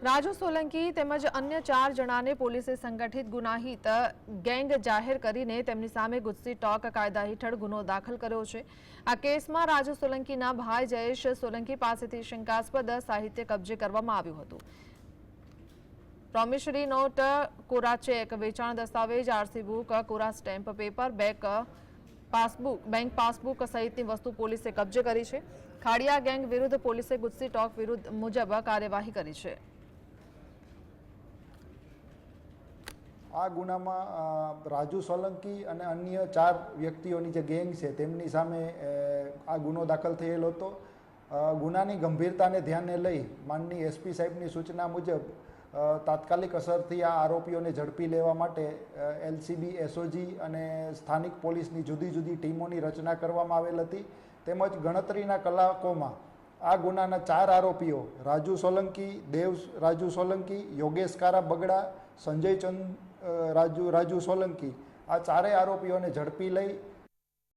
રાજુ સોલંકી તેમજ અન્ય 4 જણાને પોલીસે સંગઠિત ગુનાહિત ગેંગ જાહેર કરીને તેમની સામે ગુજસી ટોક કાયદા હેઠળ ગુનો દાખલ કર્યો છે। આ કેસમાં રાજુ સોલંકીના ભાઈ જયેશ સોલંકી પાસેથી શંકાસ્પદ સાહિત્ય કબજે કરવામાં આવ્યું હતું। પ્રોમિસરી નોટ, કોરા ચેક, વેચાણ દસ્તાવેજ, આરસી બુક, કોરા સ્ટેમ્પ પેપર, બેંક પાસબુક સહિતની વસ્તુ પોલીસે કબજે કરી છે। ખાડિયા ગેંગ વિરુદ્ધ પોલીસે ગુજસી ટોક વિરુદ્ધ મુજબ કાર્યવાહી કરી છે। આ ગુનામાં રાજુ સોલંકી અને અન્ય 4 વ્યક્તિઓની જે ગેંગ છે તેમની સામે આ ગુનો દાખલ થયેલો હતો। ગુનાની ગંભીરતાને ધ્યાને લઈ માનનીય એસપી સાહેબની સૂચના મુજબ તાત્કાલિક અસરથી આ આરોપીઓને ઝડપી લેવા માટે એલસીબી, એસઓજી અને સ્થાનિક પોલીસની જુદી જુદી ટીમોની રચના કરવામાં આવેલ હતી। તેમજ ગણતરીના કલાકોમાં આ ગુનાના 4 આરોપીઓ રાજુ સોલંકી, રાજુ સોલંકી, યોગેશ કારા બગડા, સંજય ચંદ રાજુ સોલંકી, આ 4 આરોપીઓને ઝડપી લઈ